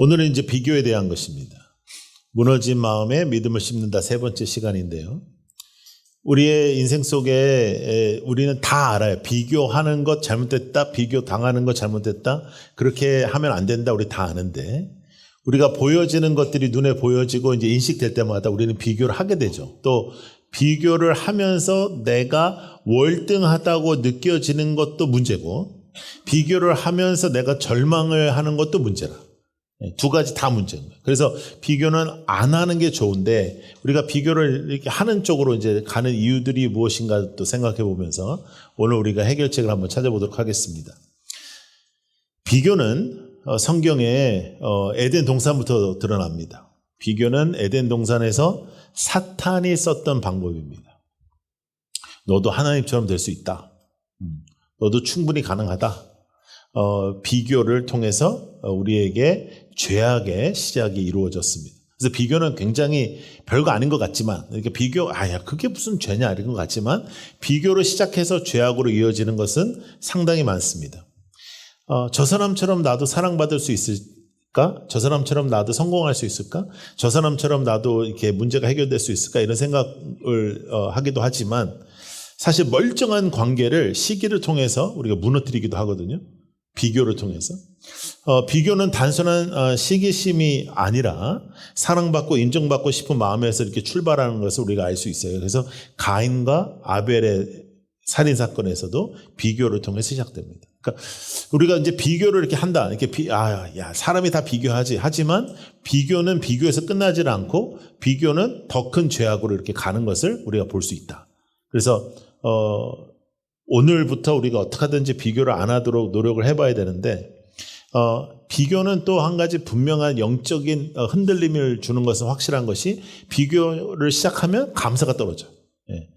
오늘은 이제 비교에 대한 것입니다. 무너진 마음에 믿음을 심는다 세 번째 시간인데요. 우리의 인생 속에 우리는 다 알아요. 비교하는 것 잘못됐다, 비교 당하는 것 잘못됐다, 그렇게 하면 안 된다, 우리 다 아는데 우리가 보여지는 것들이 눈에 보여지고 이제 인식될 때마다 우리는 비교를 하게 되죠. 또 비교를 하면서 내가 월등하다고 느껴지는 것도 문제고, 비교를 하면서 내가 절망을 하는 것도 문제라. 두 가지 다 문제인 거예요. 그래서 비교는 안 하는 게 좋은데, 우리가 비교를 이렇게 하는 쪽으로 이제 가는 이유들이 무엇인가 또 생각해 보면서 오늘 우리가 해결책을 한번 찾아보도록 하겠습니다. 비교는 성경에 에덴 동산부터 드러납니다. 비교는 에덴 동산에서 사탄이 썼던 방법입니다. 너도 하나님처럼 될 수 있다. 너도 충분히 가능하다. 비교를 통해서 우리에게 죄악의 시작이 이루어졌습니다. 그래서 비교는 굉장히 별거 아닌 것 같지만, 이렇게 그게 무슨 죄냐 이런 것 같지만, 비교로 시작해서 죄악으로 이어지는 것은 상당히 많습니다. 저 사람처럼 나도 사랑받을 수 있을까? 저 사람처럼 나도 성공할 수 있을까? 저 사람처럼 나도 이렇게 문제가 해결될 수 있을까? 이런 생각을 하기도 하지만, 사실 멀쩡한 관계를 시기를 통해서 우리가 무너뜨리기도 하거든요. 비교를 통해서. 비교는 단순한 시기심이 아니라 사랑받고 인정받고 싶은 마음에서 이렇게 출발하는 것을 우리가 알 수 있어요. 그래서 가인과 아벨의 살인사건에서도 비교를 통해 시작됩니다. 그러니까 우리가 이제 비교를 이렇게 한다. 이렇게 사람이 다 비교하지. 하지만 비교는 비교에서 끝나지 않고, 비교는 더 큰 죄악으로 이렇게 가는 것을 우리가 볼 수 있다. 그래서 오늘부터 우리가 어떻게 하든지 비교를 안 하도록 노력을 해봐야 되는데, 비교는 또 한 가지 분명한 영적인 흔들림을 주는 것은 확실한 것이, 비교를 시작하면 감사가 떨어져요. 예.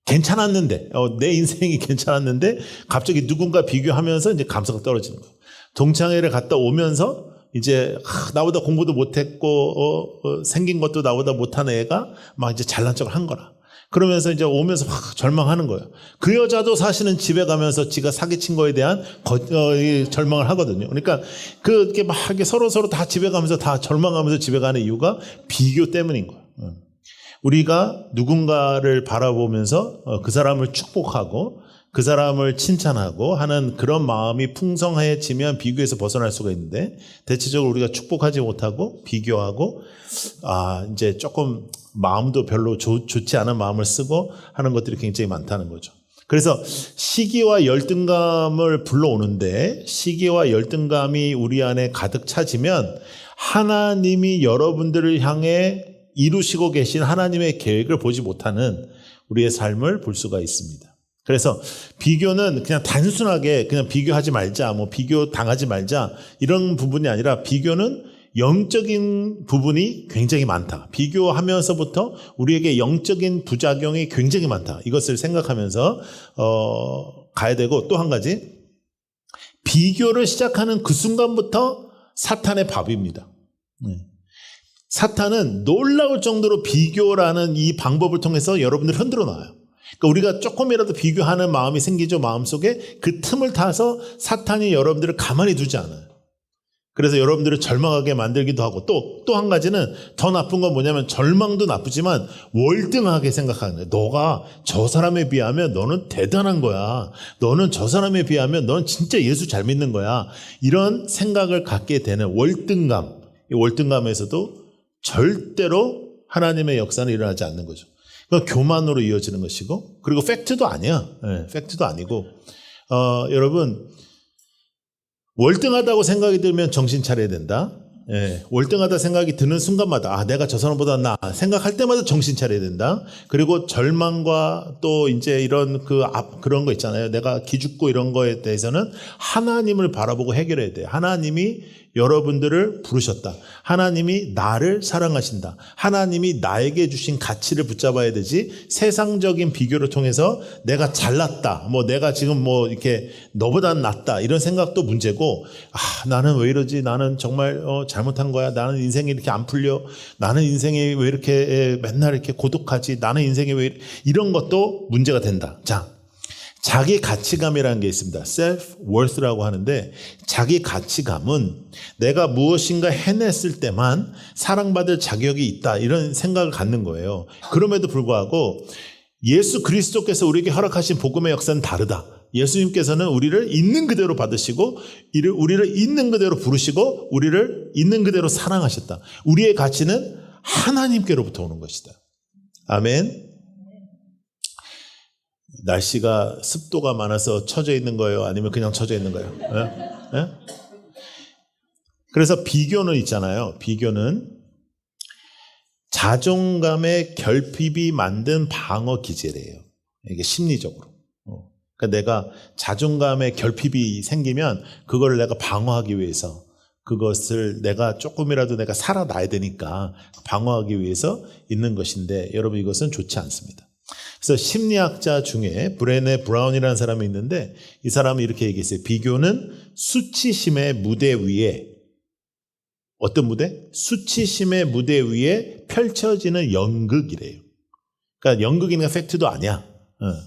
괜찮았는데, 내 인생이 괜찮았는데 갑자기 누군가 비교하면서 이제 감사가 떨어지는 거예요. 동창회를 갔다 오면서 이제 나보다 공부도 못했고 생긴 것도 나보다 못하는 애가 막 이제 잘난 척을 한 거라. 그러면서 이제 오면서 막 절망하는 거예요. 그 여자도 사실은 집에 가면서 지가 사기친 거에 대한 절망을 하거든요. 그러니까 그렇게 막 서로 다 집에 가면서 다 절망하면서 집에 가는 이유가 비교 때문인 거예요. 우리가 누군가를 바라보면서 그 사람을 축복하고 그 사람을 칭찬하고 하는 그런 마음이 풍성해지면 비교에서 벗어날 수가 있는데, 대체적으로 우리가 축복하지 못하고 비교하고 이제 조금 마음도 별로 좋지 않은 마음을 쓰고 하는 것들이 굉장히 많다는 거죠. 그래서 시기와 열등감을 불러오는데, 시기와 열등감이 우리 안에 가득 차지면 하나님이 여러분들을 향해 이루시고 계신 하나님의 계획을 보지 못하는 우리의 삶을 볼 수가 있습니다. 그래서 비교는 그냥 단순하게 그냥 비교하지 말자, 비교 당하지 말자, 이런 부분이 아니라, 비교는 영적인 부분이 굉장히 많다. 비교하면서부터 우리에게 영적인 부작용이 굉장히 많다. 이것을 생각하면서 가야 되고, 또 한 가지, 비교를 시작하는 그 순간부터 사탄의 밥입니다. 사탄은 놀라울 정도로 비교라는 이 방법을 통해서 여러분들을 흔들어 놔요. 그러니까 우리가 조금이라도 비교하는 마음이 생기죠. 마음속에 그 틈을 타서 사탄이 여러분들을 가만히 두지 않아요. 그래서 여러분들을 절망하게 만들기도 하고, 또 한 가지는 더 나쁜 건 뭐냐면, 절망도 나쁘지만 월등하게 생각하는 거예요. 너가 저 사람에 비하면 너는 대단한 거야. 너는 저 사람에 비하면 넌 진짜 예수 잘 믿는 거야. 이런 생각을 갖게 되는 월등감. 이 월등감에서도 절대로 하나님의 역사는 일어나지 않는 거죠. 그건 교만으로 이어지는 것이고, 그리고 팩트도 아니야. 팩트도 아니고, 여러분, 월등하다고 생각이 들면 정신 차려야 된다. 월등하다 생각이 드는 순간마다, 내가 저 사람보다 나아 생각할 때마다 정신 차려야 된다. 그리고 절망과 또 이제 이런 그런 거 있잖아요. 내가 기죽고 이런 거에 대해서는 하나님을 바라보고 해결해야 돼요. 하나님이 여러분들을 부르셨다. 하나님이 나를 사랑하신다. 하나님이 나에게 주신 가치를 붙잡아야 되지, 세상적인 비교를 통해서 내가 잘났다, 내가 지금 이렇게 너보다 낫다, 이런 생각도 문제고, 나는 왜 이러지? 나는 정말 잘못한 거야. 나는 인생이 이렇게 안 풀려. 나는 인생이 왜 이렇게 맨날 이렇게 고독하지? 나는 인생이 왜 이런 것도 문제가 된다. 자, 자기 가치감이라는 게 있습니다. self-worth라고 하는데 자기 가치감은 내가 무엇인가 해냈을 때만 사랑받을 자격이 있다 이런 생각을 갖는 거예요. 그럼에도 불구하고 예수 그리스도께서 우리에게 허락하신 복음의 역사는 다르다. 예수님께서는 우리를 있는 그대로 받으시고 우리를 있는 그대로 부르시고 우리를 있는 그대로 사랑하셨다. 우리의 가치는 하나님께로부터 오는 것이다. 아멘. 날씨가 습도가 많아서 처져 있는 거예요? 아니면 그냥 처져 있는 거예요? 예? 예? 그래서 비교는 있잖아요. 비교는 자존감의 결핍이 만든 방어 기제래요. 이게 심리적으로. 그러니까 내가 자존감의 결핍이 생기면 그걸 내가 방어하기 위해서 그것을 내가 조금이라도 내가 살아나야 되니까 방어하기 위해서 있는 것인데 여러분 이것은 좋지 않습니다. 그래서 심리학자 중에 브레네 브라운이라는 사람이 있는데 이 사람은 이렇게 얘기했어요. 비교는 수치심의 무대 위에 어떤 무대? 수치심의 무대 위에 펼쳐지는 연극이래요. 그러니까 연극이니까 팩트도 아니야.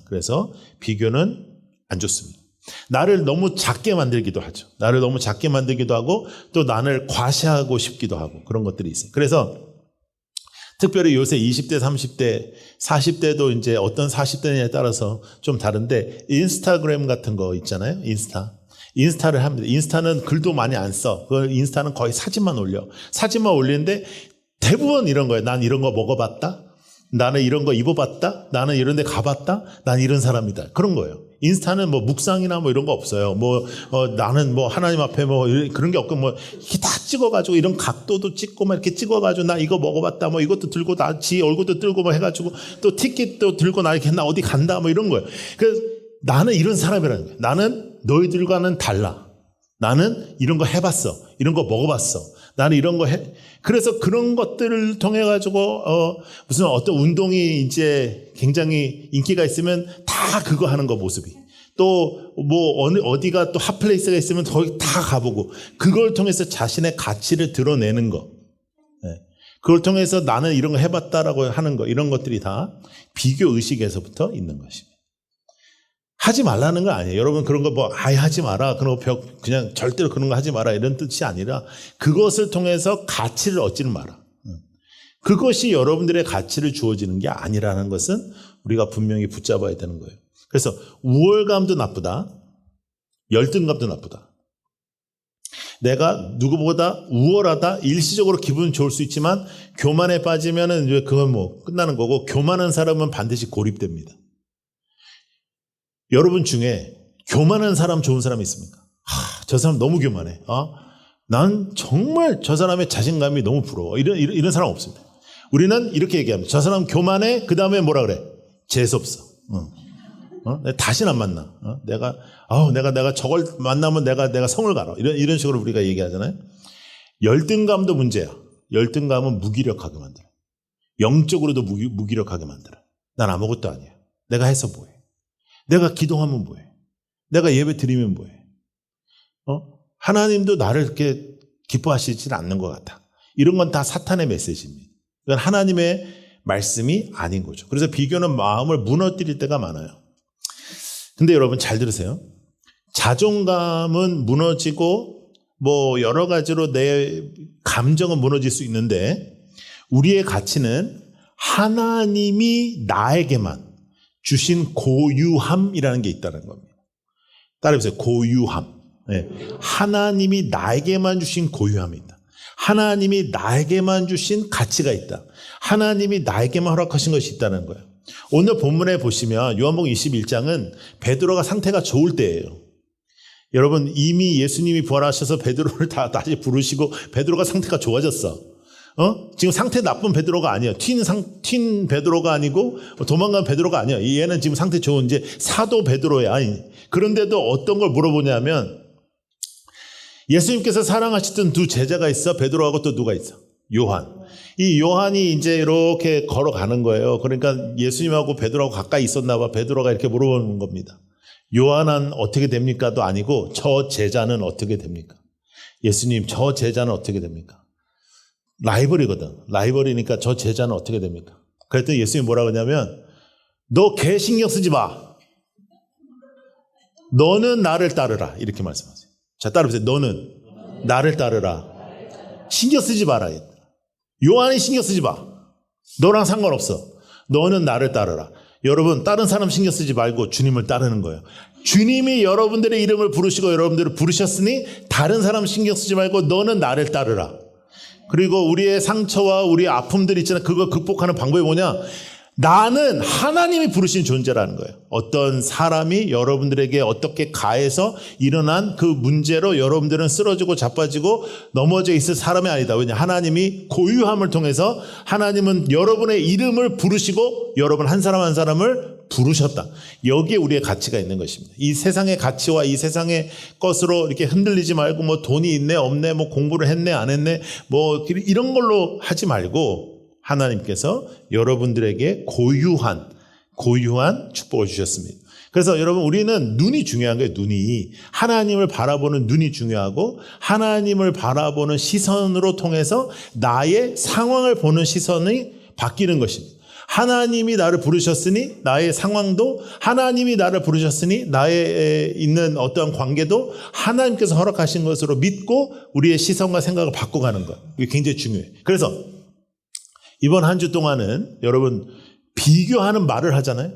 그래서 비교는 안 좋습니다. 나를 너무 작게 만들기도 하죠. 나를 너무 작게 만들기도 하고 또 나를 과시하고 싶기도 하고 그런 것들이 있어요. 그래서 특별히 요새 20대, 30대, 40대도 이제 어떤 40대냐에 따라서 좀 다른데 인스타그램 같은 거 있잖아요. 인스타를 합니다. 인스타는 글도 많이 안 써. 그 인스타는 거의 사진만 올려. 사진만 올리는데 대부분 이런 거예요. 난 이런 거 먹어봤다. 나는 이런 거 입어봤다. 나는 이런 데 가봤다. 난 이런 사람이다. 그런 거예요. 인스타는 뭐 묵상이나 뭐 이런 거 없어요. 나는 뭐 하나님 앞에 뭐 그런 게 없고 뭐 이렇게 다 찍어가지고 이런 각도도 찍고 막 이렇게 찍어가지고 나 이거 먹어봤다. 뭐 이것도 들고 나 지 얼굴도 들고 뭐 해가지고 또 티켓도 들고 나 이렇게 나 어디 간다. 뭐 이런 거예요. 그래서 나는 이런 사람이라는 거예요. 나는 너희들과는 달라. 나는 이런 거 해봤어. 이런 거 먹어봤어. 나는 이런 거 해. 그래서 그런 것들을 통해 가지고 무슨 어떤 운동이 이제 굉장히 인기가 있으면 다 그거 하는 거 모습이. 또 뭐 어디가 또 핫플레이스가 있으면 거기 다 가보고 그걸 통해서 자신의 가치를 드러내는 거. 네. 그걸 통해서 나는 이런 거 해봤다라고 하는 거. 이런 것들이 다 비교 의식에서부터 있는 것입니다. 하지 말라는 거 아니에요. 여러분 그런 거 뭐 아예 하지 마라. 그런 거 그냥 절대로 그런 거 하지 마라. 이런 뜻이 아니라 그것을 통해서 가치를 얻지는 마라. 그것이 여러분들의 가치를 주어지는 게 아니라는 것은 우리가 분명히 붙잡아야 되는 거예요. 그래서 우월감도 나쁘다. 열등감도 나쁘다. 내가 누구보다 우월하다. 일시적으로 기분 좋을 수 있지만 교만에 빠지면은 이제 그건 뭐 끝나는 거고 교만한 사람은 반드시 고립됩니다. 여러분 중에 교만한 사람 좋은 사람이 있습니까? 저 사람 너무 교만해. 난 정말 저 사람의 자신감이 너무 부러워. 이런 사람 없습니다. 우리는 이렇게 얘기합니다. 저 사람 교만해. 그 다음에 뭐라 그래? 재수없어. 다시는 안 만나. 내가 저걸 만나면 내가 성을 가라. 이런 식으로 우리가 얘기하잖아요. 열등감도 문제야. 열등감은 무기력하게 만들어. 영적으로도 무기력하게 만들어. 난 아무것도 아니야. 내가 해서 뭐해? 내가 기도하면 뭐해? 내가 예배 드리면 뭐해? 하나님도 나를 이렇게 기뻐하시지 않는 것 같아. 이런 건 다 사탄의 메시지입니다. 이건 하나님의 말씀이 아닌 거죠. 그래서 비교는 마음을 무너뜨릴 때가 많아요. 근데 여러분 잘 들으세요. 자존감은 무너지고 뭐 여러 가지로 내 감정은 무너질 수 있는데 우리의 가치는 하나님이 나에게만 주신 고유함이라는 게 있다는 겁니다. 따라해보세요. 고유함. 네. 하나님이 나에게만 주신 고유함이 있다. 하나님이 나에게만 주신 가치가 있다. 하나님이 나에게만 허락하신 것이 있다는 거예요. 오늘 본문에 보시면 요한복음 21장은 베드로가 상태가 좋을 때예요. 여러분 이미 예수님이 부활하셔서 베드로를 다시 부르시고 베드로가 상태가 좋아졌어. 지금 상태 나쁜 베드로가 아니에요. 튄 베드로가 아니고 도망간 베드로가 아니에요. 얘는 지금 상태 좋은 이제 사도 베드로야. 그런데도 어떤 걸 물어보냐면 예수님께서 사랑하시던 두 제자가 있어. 베드로하고 또 누가 있어? 요한. 이 요한이 이제 이렇게 걸어가는 거예요. 그러니까 예수님하고 베드로하고 가까이 있었나 봐. 베드로가 이렇게 물어보는 겁니다. 요한은 어떻게 됩니까?도 아니고 저 제자는 어떻게 됩니까? 예수님 저 제자는 어떻게 됩니까? 라이벌이거든. 라이벌이니까 저 제자는 어떻게 됩니까? 그랬더니 예수님이 뭐라고 하냐면 너 걔 신경 쓰지 마. 너는 나를 따르라. 이렇게 말씀하세요. 자, 따라보세요. 너는 나를 따르라. 신경 쓰지 마라. 요한이 신경 쓰지 마. 너랑 상관없어. 너는 나를 따르라. 여러분, 다른 사람 신경 쓰지 말고 주님을 따르는 거예요. 주님이 여러분들의 이름을 부르시고 여러분들을 부르셨으니 다른 사람 신경 쓰지 말고 너는 나를 따르라. 그리고 우리의 상처와 우리의 아픔들 있잖아요. 그거 극복하는 방법이 뭐냐? 나는 하나님이 부르신 존재라는 거예요. 어떤 사람이 여러분들에게 어떻게 가해서 일어난 그 문제로 여러분들은 쓰러지고 자빠지고 넘어져 있을 사람이 아니다. 왜냐? 하나님이 고유함을 통해서 하나님은 여러분의 이름을 부르시고 여러분 한 사람 한 사람을 부르셨다. 여기에 우리의 가치가 있는 것입니다. 이 세상의 가치와 이 세상의 것으로 이렇게 흔들리지 말고 뭐 돈이 있네 없네 뭐 공부를 했네 안 했네 뭐 이런 걸로 하지 말고 하나님께서 여러분들에게 고유한 축복을 주셨습니다. 그래서 여러분 우리는 눈이 중요한 거예요. 눈이 하나님을 바라보는 눈이 중요하고 하나님을 바라보는 시선으로 통해서 나의 상황을 보는 시선이 바뀌는 것입니다. 하나님이 나를 부르셨으니 나의 상황도 하나님이 나를 부르셨으니 나의 있는 어떠한 관계도 하나님께서 허락하신 것으로 믿고 우리의 시선과 생각을 바꿔가는 것. 이게 굉장히 중요해요. 그래서 이번 한 주 동안은 여러분 비교하는 말을 하잖아요.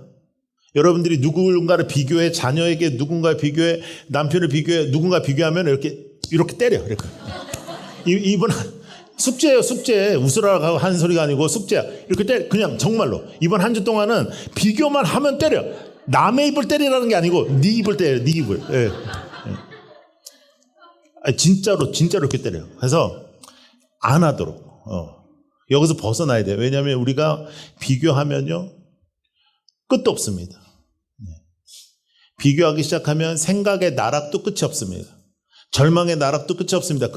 여러분들이 누군가를 비교해, 자녀에게 누군가를 비교해, 남편을 비교해, 누군가 비교하면 이렇게 때려. 이렇게. 이번 숙제예요, 숙제. 웃으라고 하는 소리가 아니고 숙제야. 이렇게 때려. 그냥 정말로. 이번 한 주 동안은 비교만 하면 때려. 남의 입을 때리라는 게 아니고 네 입을 때려, 네 입을. 예. 예. 아니, 진짜로 이렇게 때려요. 그래서 안 하도록. 여기서 벗어나야 돼요. 왜냐하면 우리가 비교하면요. 끝도 없습니다. 비교하기 시작하면 생각의 나락도 끝이 없습니다. 절망의 나락도 끝이 없습니다.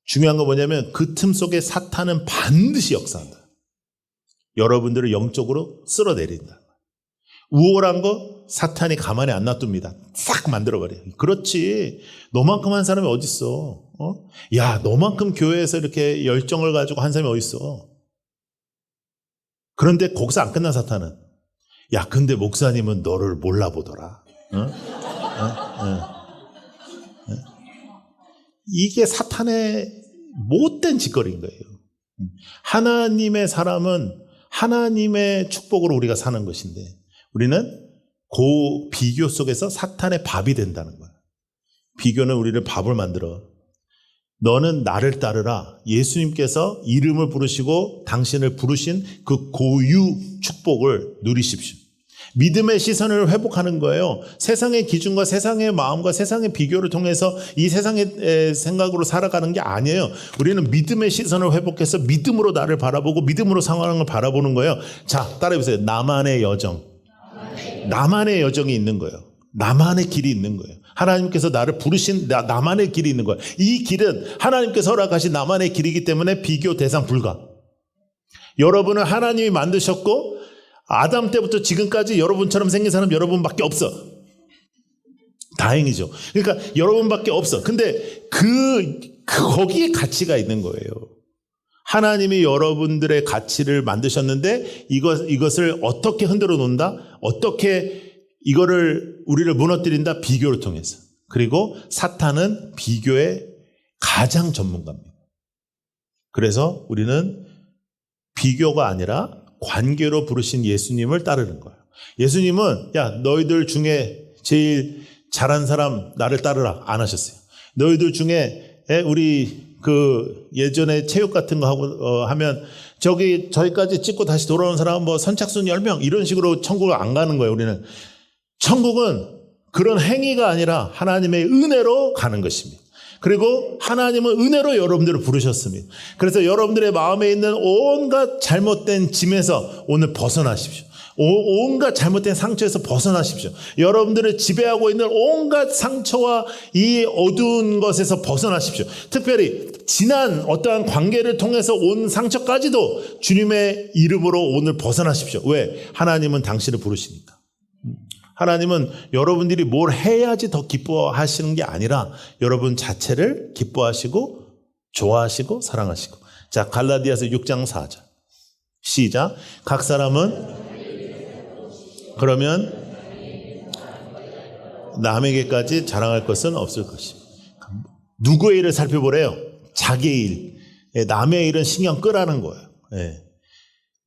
중요한 건 뭐냐면 그 틈 속에 사탄은 반드시 역사한다. 여러분들을 영적으로 쓸어내린다. 우월한 거 사탄이 가만히 안 놔둡니다. 싹 만들어버려요. 그렇지. 너만큼 한 사람이 어딨어. 야, 너만큼 교회에서 이렇게 열정을 가지고 한 사람이 어딨어. 그런데 거기서 안 끝난 사탄은 야, 근데 목사님은 너를 몰라보더라. 이게 사탄의 못된 짓거리인 거예요. 하나님의 사람은 하나님의 축복으로 우리가 사는 것인데 우리는 그 비교 속에서 사탄의 밥이 된다는 거예요. 비교는 우리를 밥을 만들어. 너는 나를 따르라. 예수님께서 이름을 부르시고 당신을 부르신 그 고유 축복을 누리십시오. 믿음의 시선을 회복하는 거예요. 세상의 기준과 세상의 마음과 세상의 비교를 통해서 이 세상의 생각으로 살아가는 게 아니에요. 우리는 믿음의 시선을 회복해서 믿음으로 나를 바라보고 믿음으로 상황을 바라보는 거예요. 자, 따라해보세요. 나만의 여정. 나만의 여정이 있는 거예요. 나만의 길이 있는 거예요. 하나님께서 나를 부르신 나만의 길이 있는 거예요. 이 길은 하나님께서 허락하신 나만의 길이기 때문에 비교 대상 불가. 여러분은 하나님이 만드셨고 아담 때부터 지금까지 여러분처럼 생긴 사람 여러분밖에 없어. 다행이죠. 그러니까 여러분밖에 없어. 근데 거기에 가치가 있는 거예요. 하나님이 여러분들의 가치를 만드셨는데 이것을 어떻게 흔들어 놓는다? 어떻게 이거를 우리를 무너뜨린다? 비교를 통해서. 그리고 사탄은 비교의 가장 전문가입니다. 그래서 우리는 비교가 아니라 관계로 부르신 예수님을 따르는 거예요. 예수님은 야, 너희들 중에 제일 잘한 사람 나를 따르라 안 하셨어요. 너희들 중에 우리 예전에 체육 같은 거 하고 하면 저기까지 찍고 다시 돌아오는 사람은 뭐 선착순 10명 이런 식으로 천국을 안 가는 거예요. 우리는 천국은 그런 행위가 아니라 하나님의 은혜로 가는 것입니다. 그리고 하나님은 은혜로 여러분들을 부르셨습니다. 그래서 여러분들의 마음에 있는 온갖 잘못된 짐에서 오늘 벗어나십시오. 온갖 잘못된 상처에서 벗어나십시오. 여러분들을 지배하고 있는 온갖 상처와 이 어두운 것에서 벗어나십시오. 특별히 지난 어떠한 관계를 통해서 온 상처까지도 주님의 이름으로 오늘 벗어나십시오. 왜? 하나님은 당신을 부르시니까. 하나님은 여러분들이 뭘 해야지 더 기뻐하시는 게 아니라 여러분 자체를 기뻐하시고 좋아하시고 사랑하시고. 자, 갈라디아서 6장 4절 시작. 각 사람은 그러면 남에게까지 자랑할 것은 없을 것입니다. 누구의 일을 살펴보래요? 자기의 일. 남의 일은 신경 끄라는 거예요.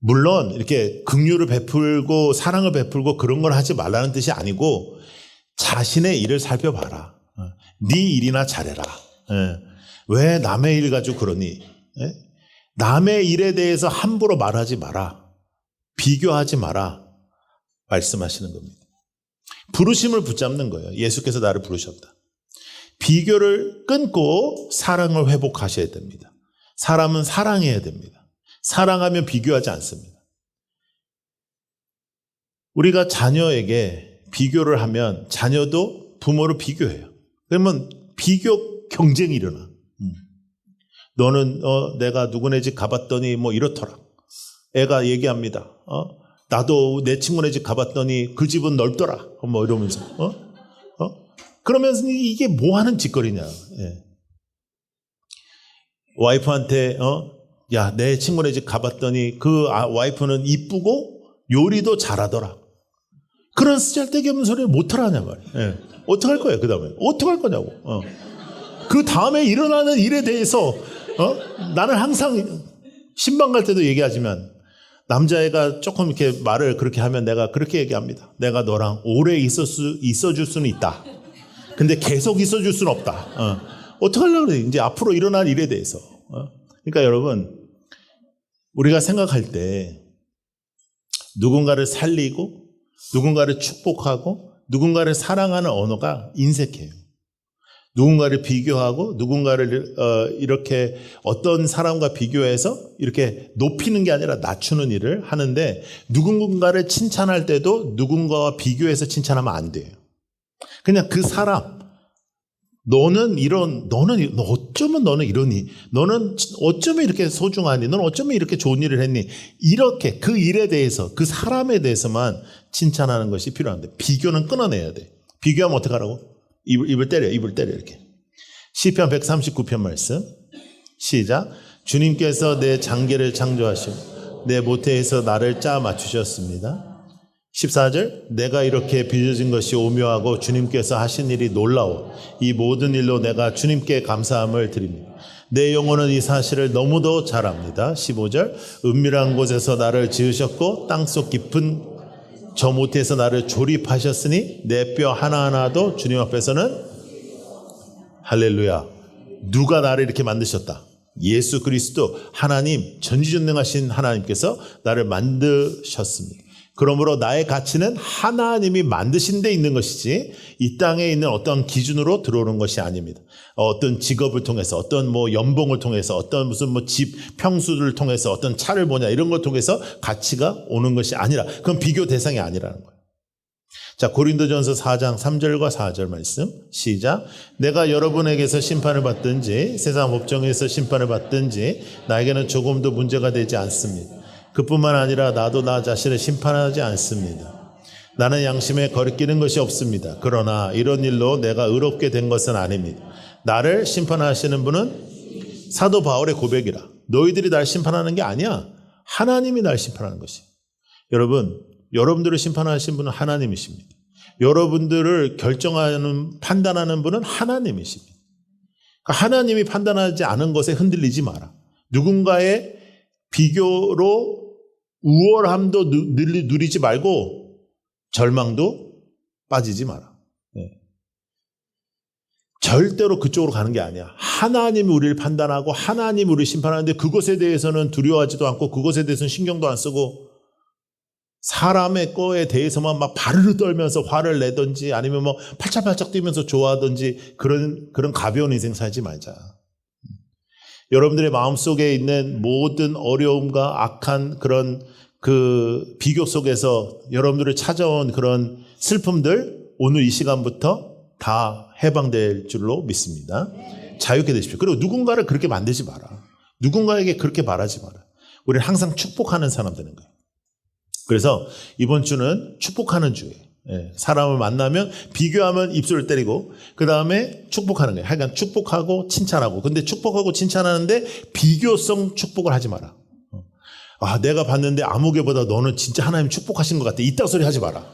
물론 이렇게 긍휼을 베풀고 사랑을 베풀고 그런 걸 하지 말라는 뜻이 아니고 자신의 일을 살펴봐라. 네 일이나 잘해라. 왜 남의 일 가지고 그러니? 남의 일에 대해서 함부로 말하지 마라. 비교하지 마라. 말씀하시는 겁니다. 부르심을 붙잡는 거예요. 예수께서 나를 부르셨다. 비교를 끊고 사랑을 회복하셔야 됩니다. 사람은 사랑해야 됩니다. 사랑하면 비교하지 않습니다. 우리가 자녀에게 비교를 하면 자녀도 부모를 비교해요. 그러면 비교 경쟁이 일어나. 너는 내가 누구네 집 가봤더니 뭐 이렇더라. 애가 얘기합니다. 나도 내 친구네 집 가봤더니 그 집은 넓더라. 뭐 이러면서. 그러면 이게 뭐 하는 짓거리냐. 와이프한테 야, 내 친구네 집 가봤더니 그 와이프는 이쁘고 요리도 잘하더라. 그런 쓰잘데기 없는 소리를 못하라냐 말이에요. 어떡할 거예요, 그 다음에? 어떡할 거냐고. 그 다음에 일어나는 일에 대해서 나는 항상 신방 갈 때도 얘기하지만 남자애가 조금 이렇게 말을 그렇게 하면 내가 그렇게 얘기합니다. 내가 너랑 오래 있어줄 수는 있다. 근데 계속 있어줄 수는 없다. 어떡하려고 그래? 이제 앞으로 일어날 일에 대해서. 그러니까 여러분, 우리가 생각할 때 누군가를 살리고 누군가를 축복하고 누군가를 사랑하는 언어가 인색해요. 누군가를 비교하고 누군가를 이렇게 어떤 사람과 비교해서 이렇게 높이는 게 아니라 낮추는 일을 하는데 누군가를 칭찬할 때도 누군가와 비교해서 칭찬하면 안 돼요. 그냥 그 사람, 너는 어쩌면 너는 이러니? 너는 어쩌면 이렇게 소중하니? 너는 어쩌면 이렇게 좋은 일을 했니? 이렇게 그 일에 대해서, 그 사람에 대해서만 칭찬하는 것이 필요한데 비교는 끊어내야 돼. 비교하면 어떡하라고? 입을 때려 이렇게. 시편 139편 말씀. 시작. 주님께서 내 장계를 창조하시고 내 모태에서 나를 짜 맞추셨습니다. 14절. 내가 이렇게 빚어진 것이 오묘하고 주님께서 하신 일이 놀라워 이 모든 일로 내가 주님께 감사함을 드립니다. 내 영혼은 이 사실을 너무도 잘 압니다. 15절. 은밀한 곳에서 나를 지으셨고 땅속 깊은 저 모태에서 나를 조립하셨으니 내 뼈 하나하나도 주님 앞에서는 할렐루야. 누가 나를 이렇게 만드셨다? 예수 그리스도 하나님, 전지전능하신 하나님께서 나를 만드셨습니다. 그러므로 나의 가치는 하나님이 만드신 데 있는 것이지 이 땅에 있는 어떤 기준으로 들어오는 것이 아닙니다. 어떤 직업을 통해서 어떤 뭐 연봉을 통해서 어떤 무슨 뭐 집 평수를 통해서 어떤 차를 뭐냐 이런 걸 통해서 가치가 오는 것이 아니라 그건 비교 대상이 아니라는 거예요. 자, 고린도전서 4장 3절과 4절 말씀 시작. 내가 여러분에게서 심판을 받든지 세상 법정에서 심판을 받든지 나에게는 조금도 문제가 되지 않습니다. 그뿐만 아니라 나도 나 자신을 심판하지 않습니다. 나는 양심에 거리끼는 것이 없습니다. 그러나 이런 일로 내가 의롭게 된 것은 아닙니다. 나를 심판하시는 분은 사도 바울의 고백이라. 너희들이 날 심판하는 게 아니야. 하나님이 날 심판하는 것이. 여러분들을 심판하신 분은 하나님이십니다. 여러분들을 결정하는 판단하는 분은 하나님이십니다. 그러니까 하나님이 판단하지 않은 것에 흔들리지 마라. 누군가의 비교로 우월함도 누리지 말고 절망도 빠지지 마라. 절대로 그쪽으로 가는 게 아니야. 하나님이 우리를 판단하고 하나님이 우리를 심판하는데 그것에 대해서는 두려워하지도 않고 그것에 대해서는 신경도 안 쓰고 사람의 거에 대해서만 막 바르르 떨면서 화를 내든지 아니면 뭐 팔짝팔짝 뛰면서 좋아하든지 그런 가벼운 인생 살지 말자. 여러분들의 마음속에 있는 모든 어려움과 악한 그런 그 비교 속에서 여러분들을 찾아온 그런 슬픔들 오늘 이 시간부터 다 해방될 줄로 믿습니다. 자유케 되십시오. 그리고 누군가를 그렇게 만들지 마라. 누군가에게 그렇게 말하지 마라. 우리는 항상 축복하는 사람 되는 거예요. 그래서 이번 주는 축복하는 주예요. 사람을 만나면 비교하면 입술을 때리고 그 다음에 축복하는 거예요. 하여간 축복하고 칭찬하고. 근데 축복하고 칭찬하는데 비교성 축복을 하지 마라. 내가 봤는데 아무개보다 너는 진짜 하나님 축복하신 것 같아. 이딴 소리 하지 마라.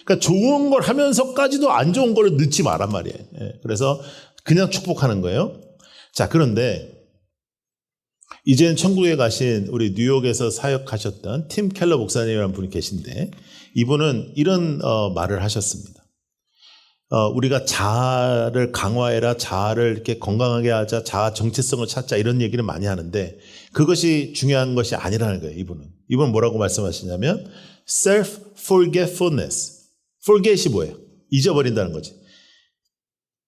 그러니까 좋은 걸 하면서까지도 안 좋은 걸 넣지 말란 말이에요. 그래서 그냥 축복하는 거예요. 자, 그런데 이제는 천국에 가신 우리 뉴욕에서 사역하셨던 팀 켈러 목사님이라는 분이 계신데 이분은 이런 말을 하셨습니다. 우리가 자아를 강화해라, 자아를 이렇게 건강하게 하자, 자아 정체성을 찾자 이런 얘기를 많이 하는데 그것이 중요한 것이 아니라는 거예요. 이분은 뭐라고 말씀하시냐면 self-forgetfulness. forget이 뭐예요? 잊어버린다는 거지.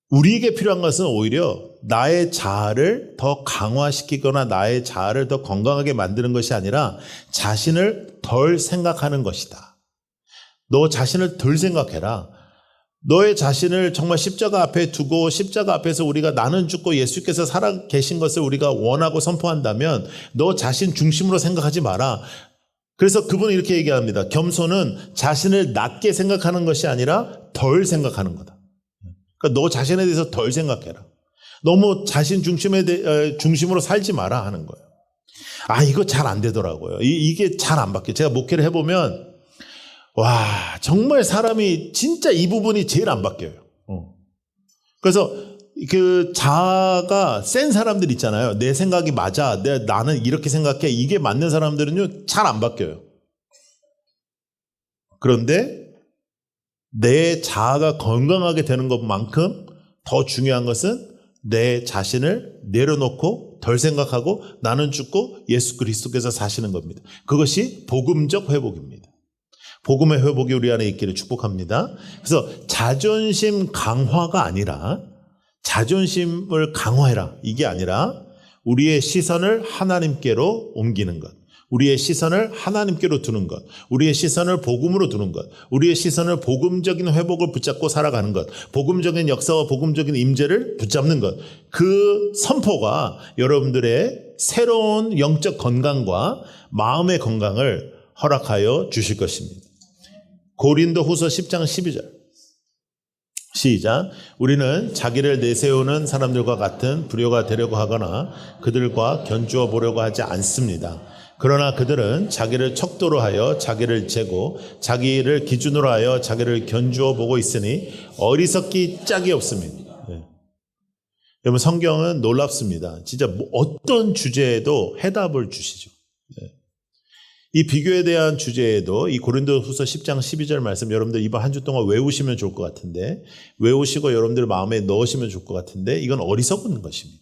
우리에게 필요한 것은 오히려 나의 자아를 더 강화시키거나 나의 자아를 더 건강하게 만드는 것이 아니라 자신을 덜 생각하는 것이다. 너 자신을 덜 생각해라. 너의 자신을 정말 십자가 앞에 두고 십자가 앞에서 우리가 나는 죽고 예수께서 살아 계신 것을 우리가 원하고 선포한다면 너 자신 중심으로 생각하지 마라. 그래서 그분은 이렇게 얘기합니다. 겸손은 자신을 낮게 생각하는 것이 아니라 덜 생각하는 거다. 그러니까 너 자신에 대해서 덜 생각해라. 너무 자신 중심으로 살지 마라 하는 거예요. 이거 잘 안 되더라고요. 이게 잘 안 바뀌어요. 제가 목회를 해보면 와, 정말 사람이 진짜 이 부분이 제일 안 바뀌어요. 그래서 그 자아가 센 사람들 있잖아요. 내 생각이 맞아. 나는 이렇게 생각해. 이게 맞는 사람들은요, 잘 안 바뀌어요. 그런데 내 자아가 건강하게 되는 것만큼 더 중요한 것은 내 자신을 내려놓고 덜 생각하고 나는 죽고 예수 그리스도께서 사시는 겁니다. 그것이 복음적 회복입니다. 복음의 회복이 우리 안에 있기를 축복합니다. 그래서 자존심 강화가 아니라 자존심을 강화해라. 이게 아니라 우리의 시선을 하나님께로 옮기는 것. 우리의 시선을 하나님께로 두는 것. 우리의 시선을 복음으로 두는 것. 우리의 시선을 복음적인 회복을 붙잡고 살아가는 것. 복음적인 역사와 복음적인 임재를 붙잡는 것. 그 선포가 여러분들의 새로운 영적 건강과 마음의 건강을 허락하여 주실 것입니다. 고린도후서 10장 12절 시작. 우리는 자기를 내세우는 사람들과 같은 불효가 되려고 하거나 그들과 견주어 보려고 하지 않습니다. 그러나 그들은 자기를 척도로 하여 자기를 재고 자기를 기준으로 하여 자기를 견주어 보고 있으니 어리석기 짝이 없습니다. 여러분 성경은 놀랍습니다. 진짜 어떤 주제에도 해답을 주시죠. 이 비교에 대한 주제에도 이 고린도후서 10장 12절 말씀 여러분들 이번 한 주 동안 외우시면 좋을 것 같은데 외우시고 여러분들 마음에 넣으시면 좋을 것 같은데 이건 어리석은 것입니다.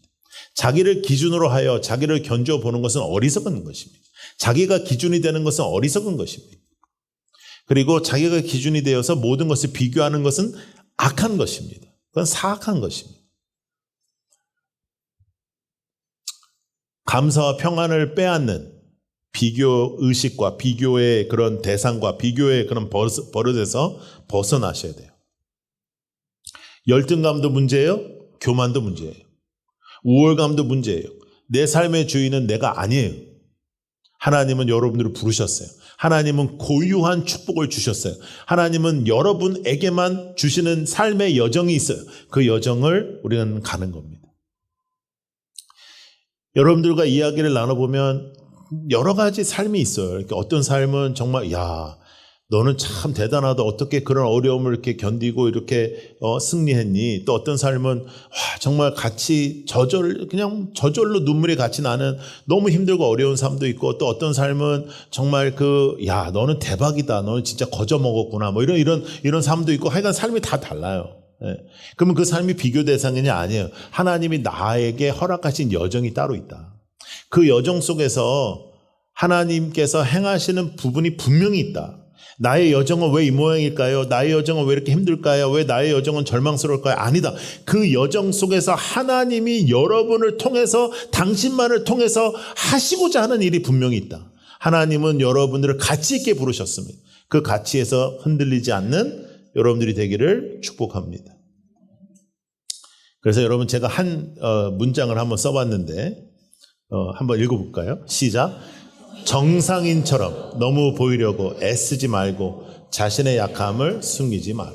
자기를 기준으로 하여 자기를 견주어 보는 것은 어리석은 것입니다. 자기가 기준이 되는 것은 어리석은 것입니다. 그리고 자기가 기준이 되어서 모든 것을 비교하는 것은 악한 것입니다. 그건 사악한 것입니다. 감사와 평안을 빼앗는 비교 의식과 비교의 그런 대상과 비교의 그런 버릇에서 벗어나셔야 돼요. 열등감도 문제예요. 교만도 문제예요. 우월감도 문제예요. 내 삶의 주인은 내가 아니에요. 하나님은 여러분들을 부르셨어요. 하나님은 고유한 축복을 주셨어요. 하나님은 여러분에게만 주시는 삶의 여정이 있어요. 그 여정을 우리는 가는 겁니다. 여러분들과 이야기를 나눠보면 여러 가지 삶이 있어요. 이렇게 어떤 삶은 정말 너는 참 대단하다. 어떻게 그런 어려움을 이렇게 견디고 이렇게 승리했니? 또 어떤 삶은 정말 같이 그냥 저절로 눈물이 같이 나는 너무 힘들고 어려운 삶도 있고 또 어떤 삶은 정말 너는 대박이다. 너는 진짜 거저 먹었구나. 뭐 이런 삶도 있고 하여간 삶이 다 달라요. 그러면 그 삶이 비교 대상이냐? 아니에요. 하나님이 나에게 허락하신 여정이 따로 있다. 그 여정 속에서 하나님께서 행하시는 부분이 분명히 있다. 나의 여정은 왜 이 모양일까요? 나의 여정은 왜 이렇게 힘들까요? 왜 나의 여정은 절망스러울까요? 아니다. 그 여정 속에서 하나님이 여러분을 통해서 당신만을 통해서 하시고자 하는 일이 분명히 있다. 하나님은 여러분들을 가치 있게 부르셨습니다. 그 가치에서 흔들리지 않는 여러분들이 되기를 축복합니다. 그래서 여러분 제가 한 문장을 한번 써봤는데 한번 읽어볼까요? 시작. 정상인처럼 너무 보이려고 애쓰지 말고 자신의 약함을 숨기지 마라.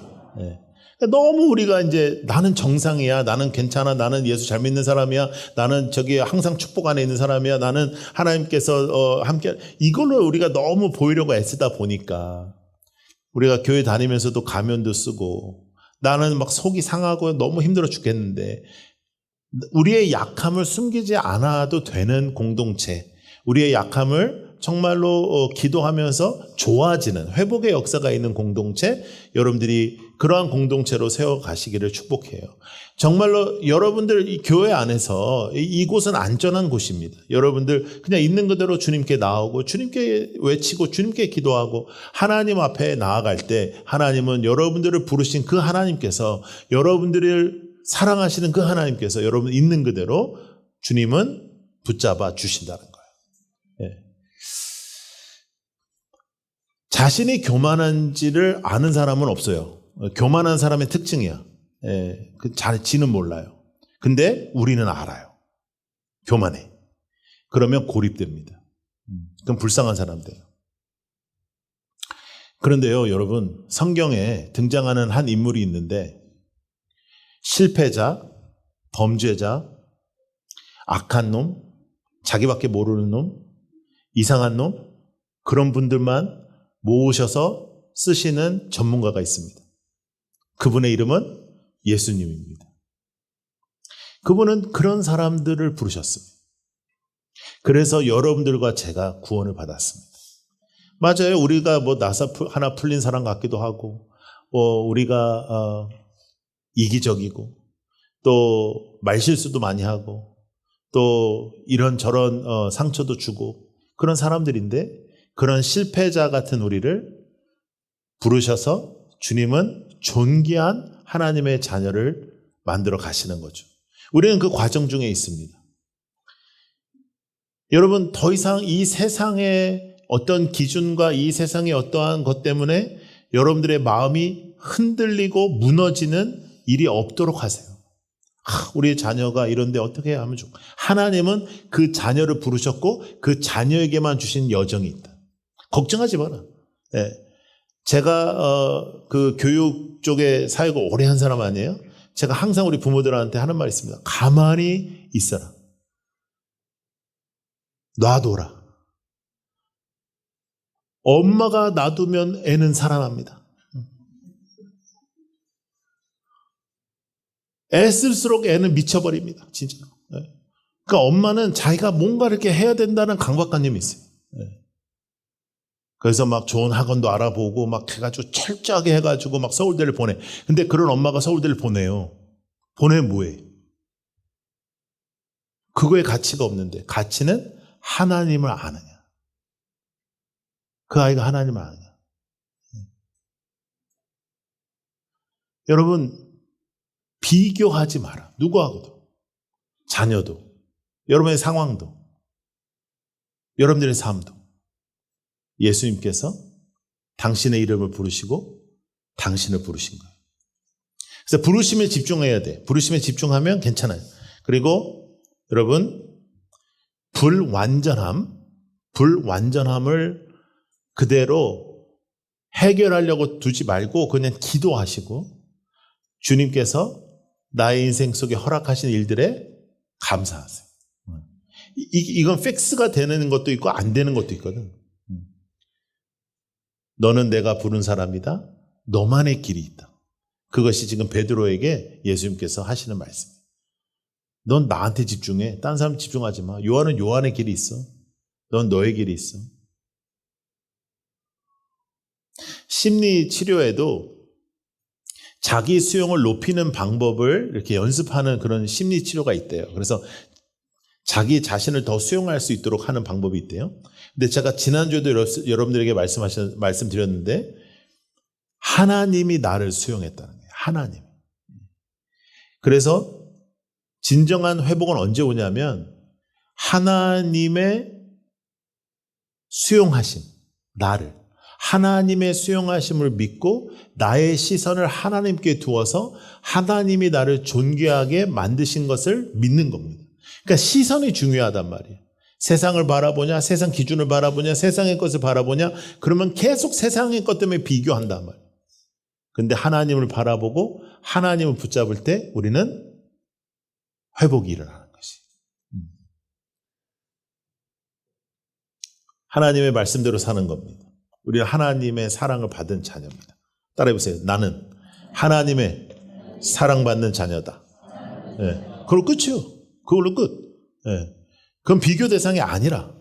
너무 우리가 이제 나는 정상이야, 나는 괜찮아, 나는 예수 잘 믿는 사람이야, 나는 저기 항상 축복 안에 있는 사람이야, 나는 하나님께서 함께 이걸로 우리가 너무 보이려고 애쓰다 보니까 우리가 교회 다니면서도 가면도 쓰고 나는 막 속이 상하고 너무 힘들어 죽겠는데 우리의 약함을 숨기지 않아도 되는 공동체, 우리의 약함을 정말로 기도하면서 좋아지는 회복의 역사가 있는 공동체, 여러분들이 그러한 공동체로 세워가시기를 축복해요. 정말로 여러분들 이 교회 안에서 이곳은 안전한 곳입니다. 여러분들 그냥 있는 그대로 주님께 나오고 주님께 외치고 주님께 기도하고 하나님 앞에 나아갈 때 하나님은 여러분들을 부르신 그 하나님께서, 여러분들을 사랑하시는 그 하나님께서 여러분 있는 그대로 주님은 붙잡아 주신다는 거예요. 예. 자신이 교만한지를 아는 사람은 없어요. 교만한 사람의 특징이야. 예, 지는 몰라요. 근데 우리는 알아요. 교만해. 그러면 고립됩니다. 그럼 불쌍한 사람 돼요. 그런데요, 여러분, 성경에 등장하는 한 인물이 있는데 실패자, 범죄자, 악한 놈, 자기밖에 모르는 놈, 이상한 놈, 그런 분들만 모으셔서 쓰시는 전문가가 있습니다. 그분의 이름은 예수님입니다. 그분은 그런 사람들을 부르셨습니다. 그래서 여러분들과 제가 구원을 받았습니다. 맞아요. 우리가 뭐 나사 하나 풀린 사람 같기도 하고, 우리가 이기적이고, 또 말실수도 많이 하고, 또 이런저런 상처도 주고 그런 사람들인데, 그런 실패자 같은 우리를 부르셔서 주님은 존귀한 하나님의 자녀를 만들어 가시는 거죠. 우리는 그 과정 중에 있습니다. 여러분, 더 이상 이 세상의 어떤 기준과 이 세상의 어떠한 것 때문에 여러분들의 마음이 흔들리고 무너지는 일이 없도록 하세요. 우리의 자녀가 이런데 어떻게 해야 하면 좋을까? 하나님은 그 자녀를 부르셨고 그 자녀에게만 주신 여정이 있다. 걱정하지 마라. 네. 제가 그 교육 쪽에 사역을 오래 한 사람 아니에요? 제가 항상 우리 부모들한테 하는 말이 있습니다. 가만히 있어라. 놔둬라. 엄마가 놔두면 애는 살아납니다. 애쓸수록 애는 미쳐버립니다. 진짜로. 네. 그러니까 엄마는 자기가 뭔가 이렇게 해야 된다는 강박관념이 있어요. 네. 그래서 막 좋은 학원도 알아보고 막 해가지고 철저하게 해가지고 막 서울대를 보내. 근데 그런 엄마가 서울대를 보내요. 보내면 뭐해? 그거에 가치가 없는데, 가치는 하나님을 아느냐. 그 아이가 하나님을 아느냐. 여러분, 비교하지 마라. 누구하고도. 자녀도. 여러분의 상황도. 여러분들의 삶도. 예수님께서 당신의 이름을 부르시고 당신을 부르신 거예요. 그래서 부르심에 집중해야 돼. 부르심에 집중하면 괜찮아요. 그리고 여러분, 불완전함을 그대로 해결하려고 두지 말고 그냥 기도하시고 주님께서 나의 인생 속에 허락하신 일들에 감사하세요. 이건 팩스가 되는 것도 있고 안 되는 것도 있거든. 너는 내가 부른 사람이다. 너만의 길이 있다. 그것이 지금 베드로에게 예수님께서 하시는 말씀이에요. 넌 나한테 집중해. 딴 사람 집중하지 마. 요한은 요한의 길이 있어. 넌 너의 길이 있어. 심리 치료에도 자기 수용을 높이는 방법을 이렇게 연습하는 그런 심리 치료가 있대요. 그래서 자기 자신을 더 수용할 수 있도록 하는 방법이 있대요. 근데 제가 지난주에도 여러분들에게 말씀드렸는데 하나님이 나를 수용했다는 거예요. 하나님. 그래서 진정한 회복은 언제 오냐면 하나님의 수용하심, 나를. 하나님의 수용하심을 믿고 나의 시선을 하나님께 두어서 하나님이 나를 존귀하게 만드신 것을 믿는 겁니다. 그러니까 시선이 중요하단 말이에요. 세상을 바라보냐, 세상 기준을 바라보냐, 세상의 것을 바라보냐, 그러면 계속 세상의 것 때문에 비교한단 말이에요. 근데 하나님을 바라보고 하나님을 붙잡을 때 우리는 회복이 일어나는 것이. 하나님의 말씀대로 사는 겁니다. 우리는 하나님의 사랑을 받은 자녀입니다. 따라해보세요. 나는 하나님의 사랑받는 자녀다. 예. 그걸로 끝이요. 그걸로 끝. 예. 그건 비교 대상이 아니라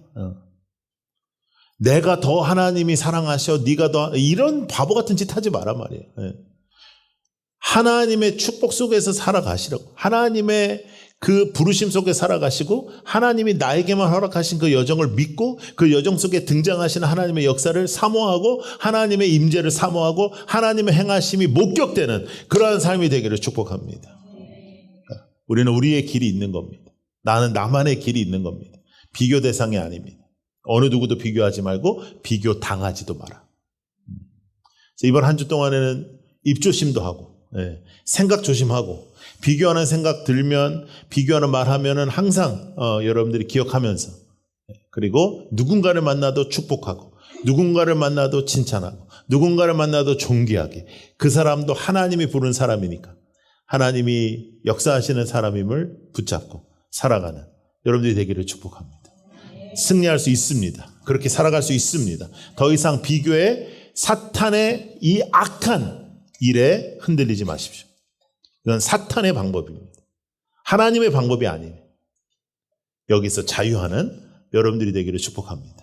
내가 더 하나님이 사랑하셔, 네가 더 이런 바보 같은 짓 하지 마란 말이에요. 예. 하나님의 축복 속에서 살아가시라고. 하나님의 그 부르심 속에 살아가시고 하나님이 나에게만 허락하신 그 여정을 믿고 그 여정 속에 등장하시는 하나님의 역사를 사모하고 하나님의 임재를 사모하고 하나님의 행하심이 목격되는 그러한 삶이 되기를 축복합니다. 우리는 우리의 길이 있는 겁니다. 나는 나만의 길이 있는 겁니다. 비교 대상이 아닙니다. 어느 누구도 비교하지 말고 비교 당하지도 마라. 이번 한 주 동안에는 입조심도 하고 생각 조심하고 비교하는 생각 들면 비교하는 말하면은 항상 여러분들이 기억하면서 그리고 누군가를 만나도 축복하고 누군가를 만나도 칭찬하고 누군가를 만나도 존귀하게 그 사람도 하나님이 부른 사람이니까 하나님이 역사하시는 사람임을 붙잡고 살아가는 여러분들이 되기를 축복합니다. 승리할 수 있습니다. 그렇게 살아갈 수 있습니다. 더 이상 비교에 사탄의 이 악한 일에 흔들리지 마십시오. 이건 사탄의 방법입니다. 하나님의 방법이 아니에요. 여기서 자유하는 여러분들이 되기를 축복합니다.